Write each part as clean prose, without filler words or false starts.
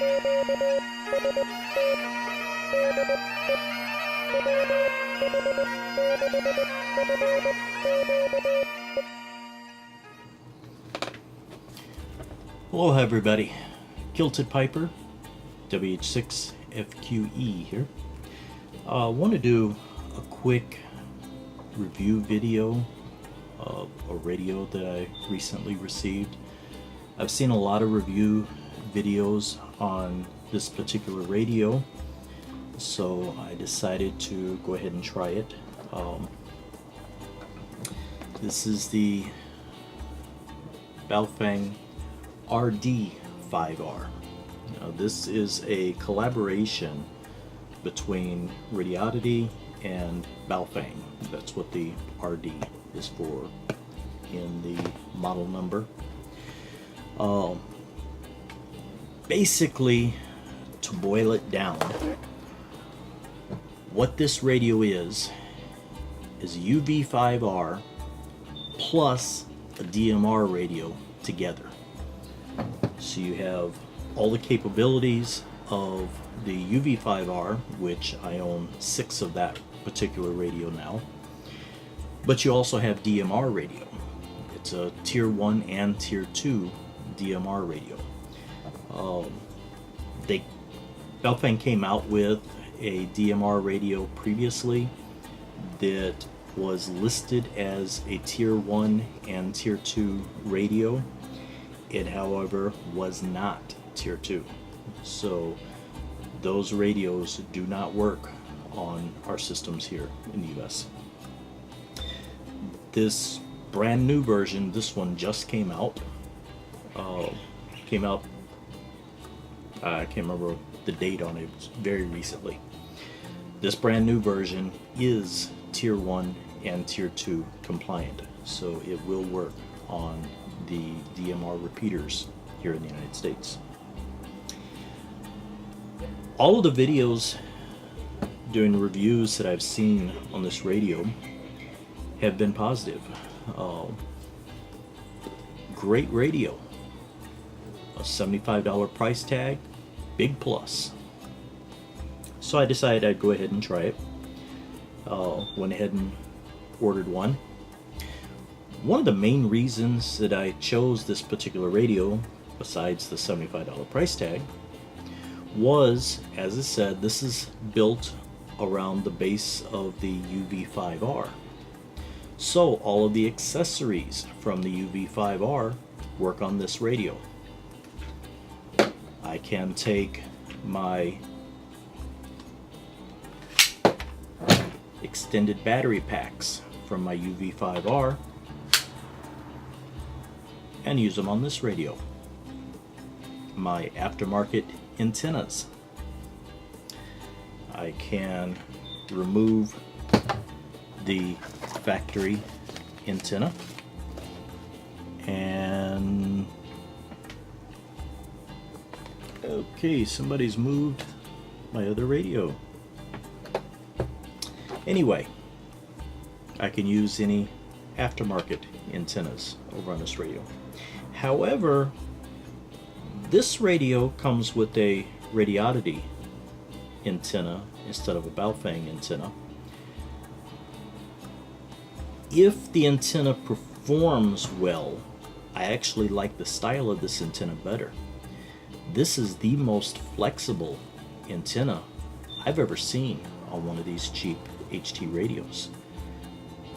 Hello everybody, Kilted Piper, WH6FQE here. I want to do a quick review video of a radio that I recently received. I've seen a lot of review videos on this particular radio, so I decided to go ahead and try it. This is the Baofeng RD-5R. Now, this is a collaboration between Radioddity and Baofeng. That's what the RD is for in the model number. Basically, to boil it down, what this radio is UV5R plus a DMR radio together. So you have all the capabilities of the UV5R, which I own 6 of that particular radio now, but you also have DMR radio. It's a tier 1 and tier 2 DMR radio. Baofeng came out with a DMR radio previously that was listed as a tier 1 and tier 2 radio. It, however, was not tier 2. So those radios do not work on our systems here in the US. This brand new version, this one just came out. I can't remember the date on it, it was very recently. This brand new version is tier 1 and tier 2 compliant, so it will work on the DMR repeaters here in the United States. All of the videos doing reviews that I've seen on this radio have been positive. Great radio. A $75 price tag, big plus. So I decided I'd go ahead and try it. Went ahead and ordered one. One of the main reasons that I chose this particular radio, besides the $75 price tag, was, as I said, this is built around the base of the UV5R. So all of the accessories from the UV5R work on this radio. I can take my extended battery packs from my UV5R and use them on this radio. My aftermarket antennas. I can remove the factory antenna and okay, somebody's moved my other radio. Anyway, I can use any aftermarket antennas over on this radio. However, this radio comes with a Radioddity antenna instead of a Baofeng antenna. If the antenna performs well, I actually like the style of this antenna better. This is the most flexible antenna I've ever seen on one of these cheap HT radios.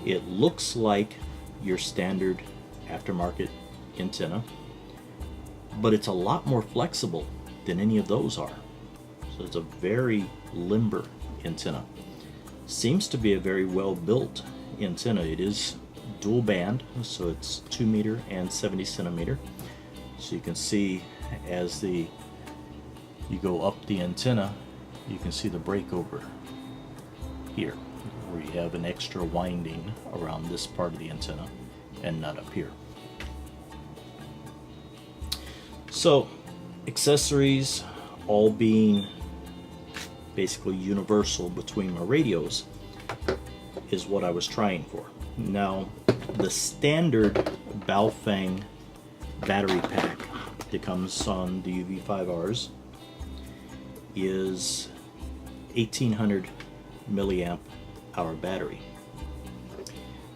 It looks like your standard aftermarket antenna, but it's a lot more flexible than any of those are. So it's a very limber antenna. Seems to be a very well built antenna. It is dual band, so it's 2 meter and 70 centimeter. So you can see as you go up the antenna, you can see the breakover here, where you have an extra winding around this part of the antenna and not up here. So accessories all being basically universal between my radios is what I was trying for. Now, the standard Baofeng battery pack that comes on the UV5Rs is 1800 milliamp hour battery.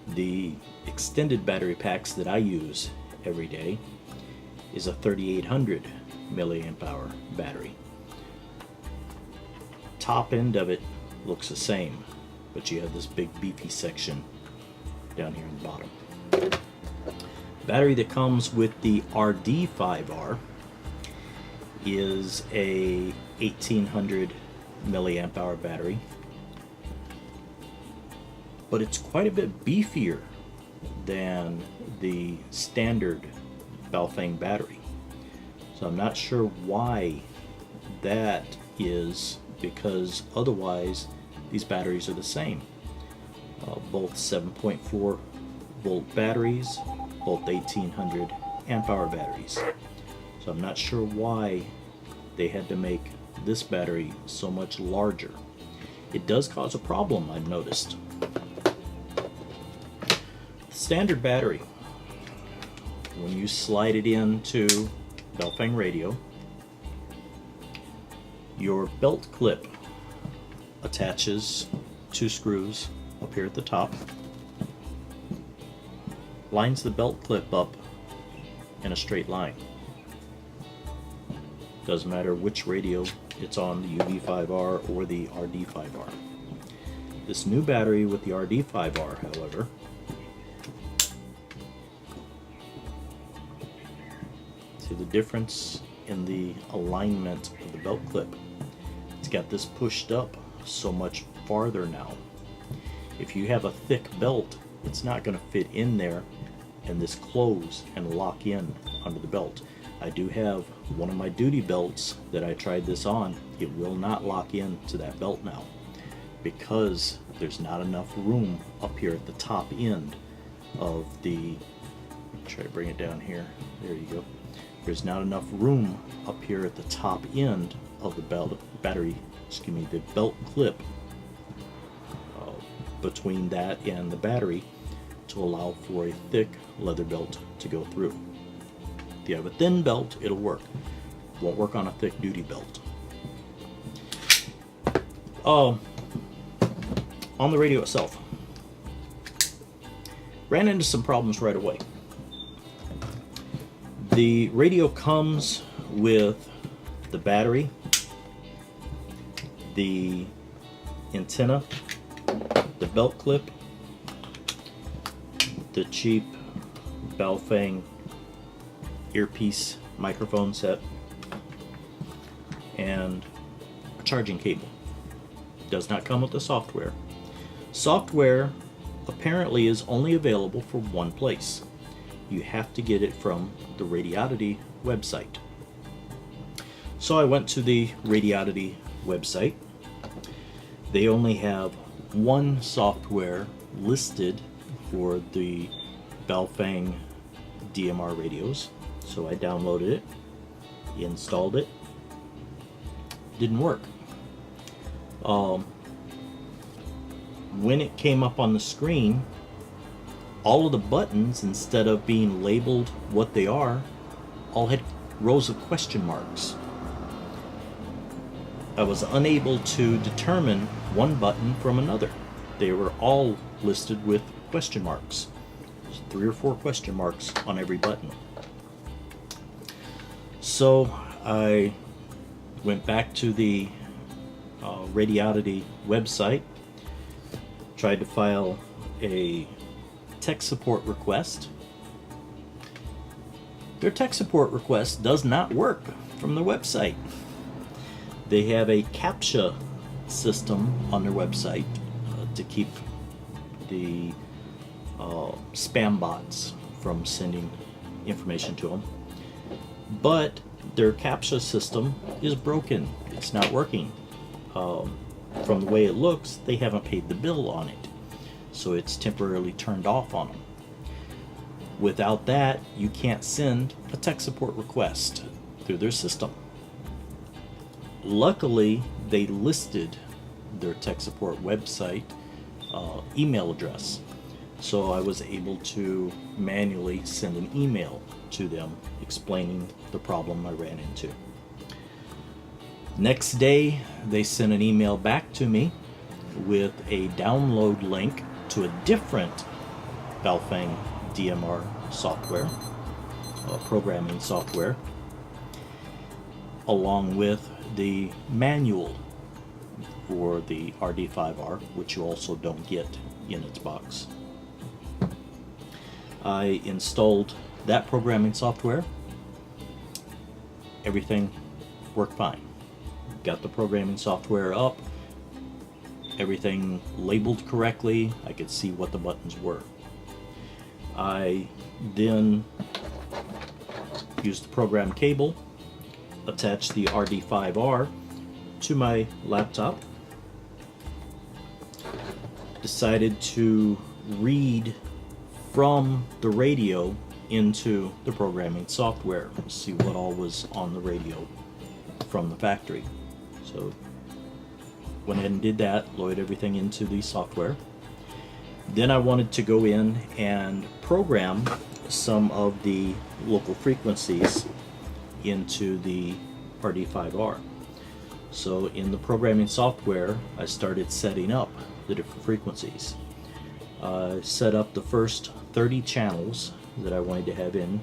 The extended battery packs that I use every day is a 3800 milliamp hour battery. Top end of it looks the same, but you have this big beefy section down here in the bottom. Battery that comes with the RD-5R is a 1800 milliamp hour battery, but it's quite a bit beefier than the standard Baofeng battery. So I'm not sure why that is, because otherwise these batteries are the same. Both 7.4 volt batteries, both 1800 amp hour batteries. So I'm not sure why they had to make this battery so much larger. It does cause a problem, I've noticed. The standard battery, when you slide it into Baofeng radio, your belt clip attaches 2 screws up here at the top, lines the belt clip up in a straight line. Doesn't matter which radio it's on, the UV5R or the RD-5R. This new battery with the RD-5R, however, see the difference in the alignment of the belt clip. It's got this pushed up so much farther now. If you have a thick belt, it's not going to fit in there and this close and lock in under the belt. I do have one of my duty belts that I tried this on. It will not lock in to that belt now because there's not enough room up here at the top end of the, try to bring it down here, there you go. There's not enough room up here at the top end of the belt, the belt clip between that and the battery to allow for a thick leather belt to go through. If you have a thin belt, it'll work. Won't work on a thick duty belt. On the radio itself, ran into some problems right away. The radio comes with the battery, the antenna, the belt clip, the cheap Baofeng earpiece microphone set, and a charging cable. Does not come with the software. Software apparently is only available for one place. You have to get it from the Radioddity website. So I went to the Radioddity website. They only have one software listed for the Baofeng DMR radios. So I downloaded it, installed it. Didn't work. When it came up on the screen, all of the buttons, instead of being labeled what they are, all had rows of question marks. I was unable to determine one button from another. They were all listed with question marks. There's 3 or 4 question marks on every button. So I went back to the Radioddity website, tried to file a tech support request. Their tech support request does not work from their website. They have a CAPTCHA system on their website to keep the spam bots from sending information to them. But their CAPTCHA system is broken. It's not working. From the way it looks, they haven't paid the bill on it. So it's temporarily turned off on them. Without that, you can't send a tech support request through their system. Luckily, they listed their tech support website email address. So I was able to manually send an email to them explaining the problem I ran into. Next day, they sent an email back to me with a download link to a different Baofeng DMR software, programming software, along with the manual for the RD-5R, which you also don't get in its box. I installed that programming software. Everything worked fine. Got the programming software up, everything labeled correctly. I could see what the buttons were. I then used the program cable, attached the RD-5R to my laptop, decided to read from the radio into the programming software, see what all was on the radio from the factory. So went ahead and did that, loaded everything into the software. Then I wanted to go in and program some of the local frequencies into the RD-5R. So in the programming software, I started setting up the different frequencies. I set up the first 30 channels that I wanted to have in,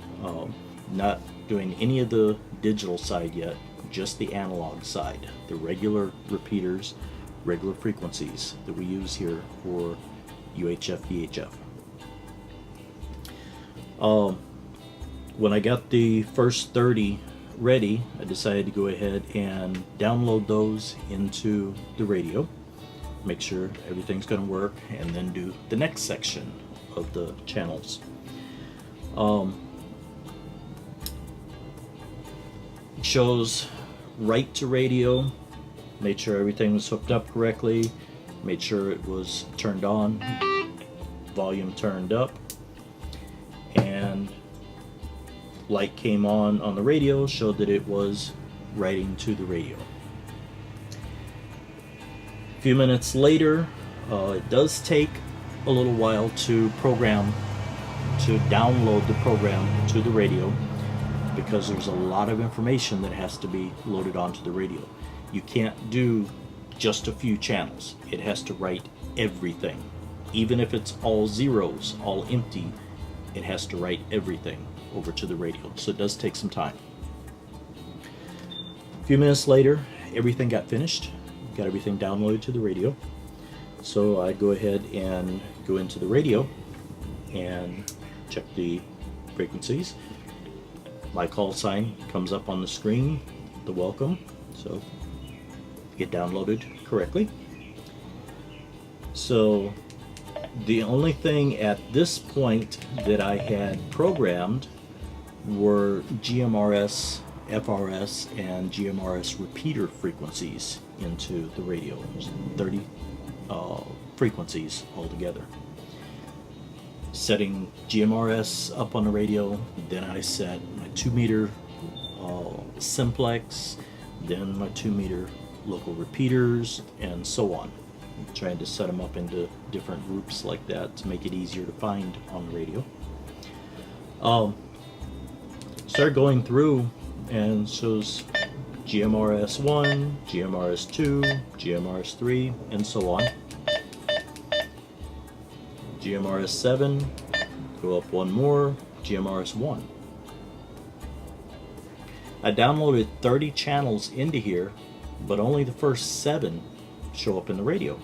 not doing any of the digital side yet, just the analog side, the regular repeaters, regular frequencies that we use here for UHF, VHF. When I got the first 30 ready, I decided to go ahead and download those into the radio, make sure everything's going to work, and then do the next section of the channels. Shows right to radio, made sure everything was hooked up correctly, made sure it was turned on, volume turned up, and light came on the radio, showed that it was writing to the radio. A few minutes later, it does take a little while to download the program to the radio, because there's a lot of information that has to be loaded onto the radio. You can't do just a few channels. It has to write everything. Even if it's all zeros, all empty, it has to write everything over to the radio. So it does take some time. A few minutes later, everything got finished. Got everything downloaded to the radio. So I go ahead and go into the radio and check the frequencies. My call sign comes up on the screen, the welcome, so get downloaded correctly. So the only thing at this point that I had programmed were GMRS, FRS, and GMRS repeater frequencies into the radio. There's 30 frequencies altogether. Setting GMRS up on the radio, then I set my 2 meter simplex, then my 2 meter local repeaters, and so on. I'm trying to set them up into different groups like that to make it easier to find on the radio. Start going through and shows GMRS 1, GMRS 2, GMRS 3, and so on. GMRS 7, go up one more, GMRS 1. I downloaded 30 channels into here, but only the first 7 show up in the radio.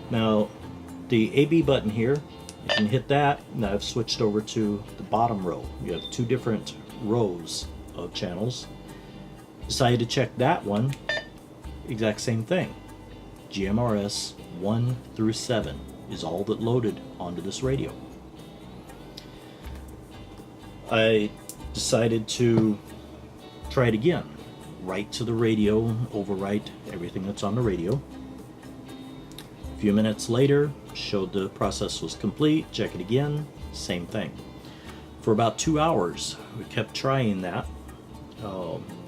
Now, the AB button here, you can hit that, and I've switched over to the bottom row. You have 2 different rows of channels. Decided to check that one, exact same thing. GMRS 1 through 7 is all that loaded onto this radio. I decided to try it again. Write to the radio, overwrite everything that's on the radio. A few minutes later, showed the process was complete, check it again, same thing. For about 2 hours, we kept trying that.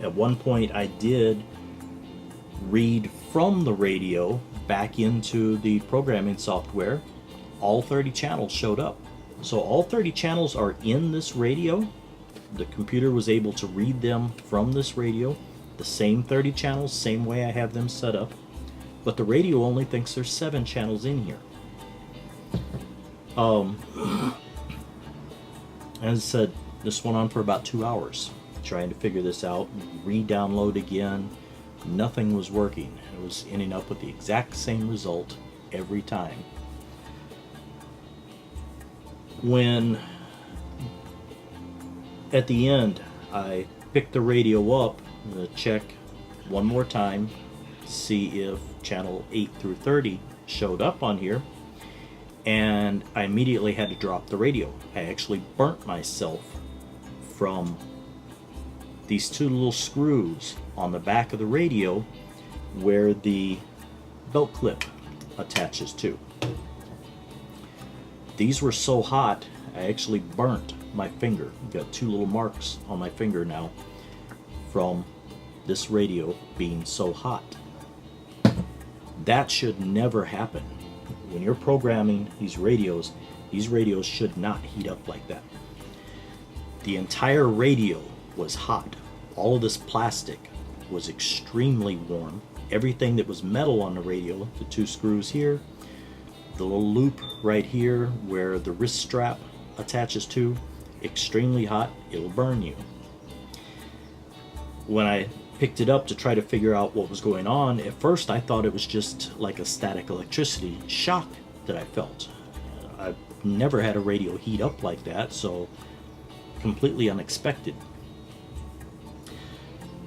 At one point I did read from the radio back into the programming software. All 30 channels showed up. So all 30 channels are in this radio. The computer was able to read them from this radio. the same 30 channels, same way I have them set up, but the radio only thinks there's 7 channels in here. As I said, this went on for about 2 hours, trying to figure this out, re-download again. Nothing was working. It was ending up with the exact same result every time. When at the end I picked the radio up to check one more time, see if channel 8 through 30 showed up on here, and I immediately had to drop the radio. I actually burnt myself from these 2 little screws on the back of the radio where the belt clip attaches to. These were so hot, I actually burnt my finger. I've got 2 little marks on my finger now from this radio being so hot. That should never happen. When you're programming these radios should not heat up like that. The entire radio was hot. All of this plastic was extremely warm. Everything that was metal on the radio, the 2 screws here, the little loop right here where the wrist strap attaches to, extremely hot. It'll burn you. When I picked it up to try to figure out what was going on, at first I thought it was just like a static electricity shock that I felt. I've never had a radio heat up like that, so completely unexpected.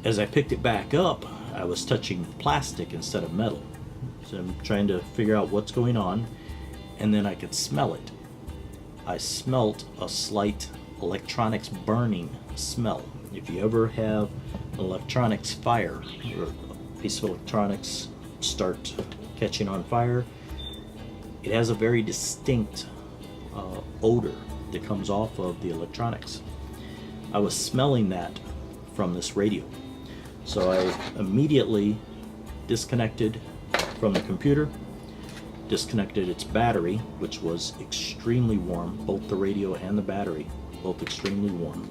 As I picked it back up, I was touching plastic instead of metal. So I'm trying to figure out what's going on, and then I could smell it. I smelt a slight electronics burning smell. If you ever have an electronics fire, or a piece of electronics start catching on fire, it has a very distinct odor that comes off of the electronics. I was smelling that from this radio. So I immediately disconnected from the computer, disconnected its battery, which was extremely warm, both the radio and the battery, both extremely warm.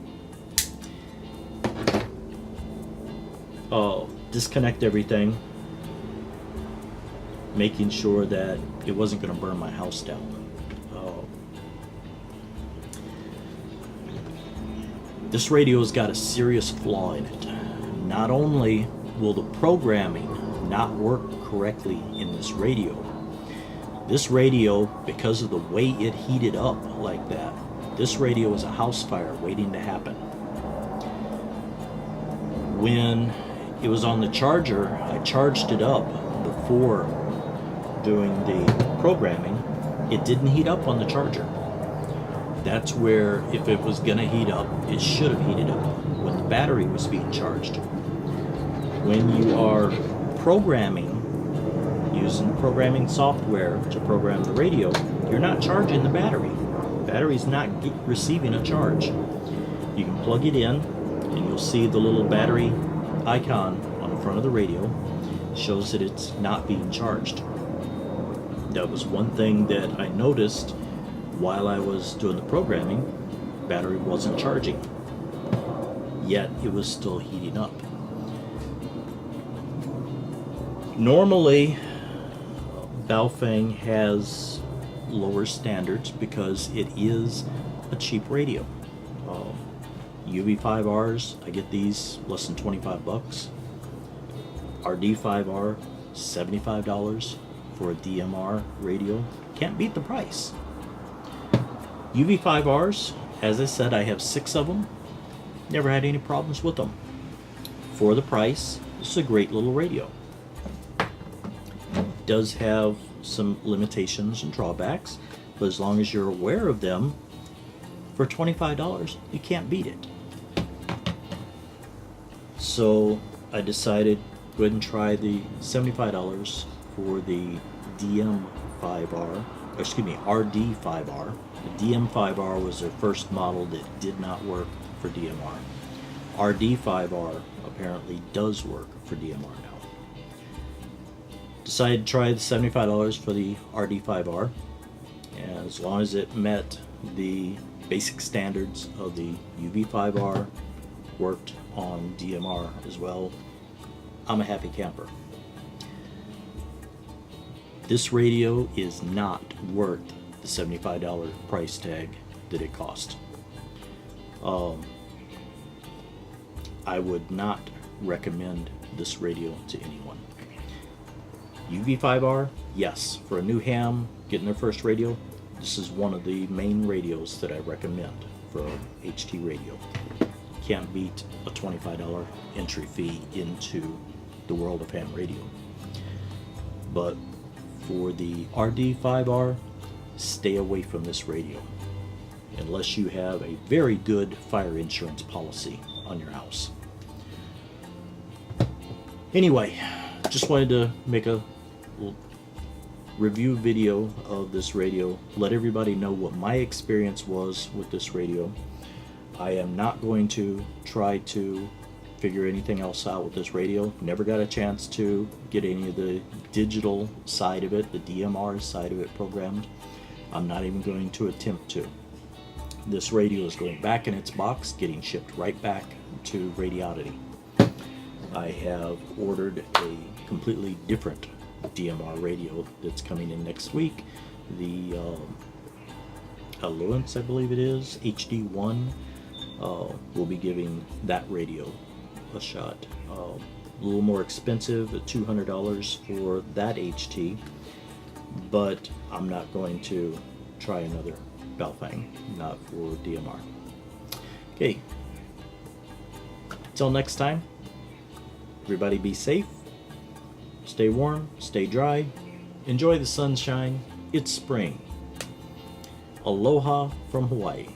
Disconnect everything, making sure that it wasn't going to burn my house down. This radio's got a serious flaw in it. Not only will the programming not work correctly in this radio, because of the way it heated up like that, this radio is a house fire waiting to happen. When it was on the charger, I charged it up before doing the programming. It didn't heat up on the charger. That's where, if it was gonna heat up, it should have heated up when the battery was being charged. When you are programming, using programming software to program the radio, you're not charging the battery. The battery's not receiving a charge. You can plug it in, and you'll see the little battery icon on the front of the radio shows that it's not being charged. That was one thing that I noticed while I was doing the programming. Battery wasn't charging, yet it was still heating up. Normally, Baofeng has lower standards because it is a cheap radio. UV-5Rs, I get these less than 25 bucks. RD-5R, $75 for a DMR radio. Can't beat the price. UV-5Rs, as I said, I have 6 of them. Never had any problems with them. For the price, this is a great little radio. It does have some limitations and drawbacks, but as long as you're aware of them, for $25, you can't beat it. So I decided go ahead and try the $75 for the DMR, RD-5R. The DM5R was their first model that did not work for DMR. RD-5R apparently does work for DMR now. Decided to try the $75 for the RD-5R, and as long as it met the basic standards of the UV-5R, worked on DMR as well, I'm a happy camper. This radio is not worth the $75 price tag that it cost. I would not recommend this radio to anyone. UV5R, yes, for a new ham getting their first radio, this is one of the main radios that I recommend for an HT radio. Can't beat a $25 entry fee into the world of ham radio. But for the RD-5R, stay away from this radio unless you have a very good fire insurance policy on your house. Anyway, just wanted to make a little review video of this radio, let everybody know what my experience was with this radio. I am not going to try to figure anything else out with this radio. Never got a chance to get any of the digital side of it, the DMR side of it programmed. I'm not even going to attempt to. This radio is going back in its box, getting shipped right back to Radioddity. I have ordered a completely different DMR radio that's coming in next week. The Allowance, I believe it is, HD1, will be giving that radio a shot. A little more expensive at $200 for that HT, but I'm not going to try another Baofeng, not for DMR. Okay, until next time, everybody be safe, stay warm, stay dry, enjoy the sunshine. It's spring. Aloha from Hawaii.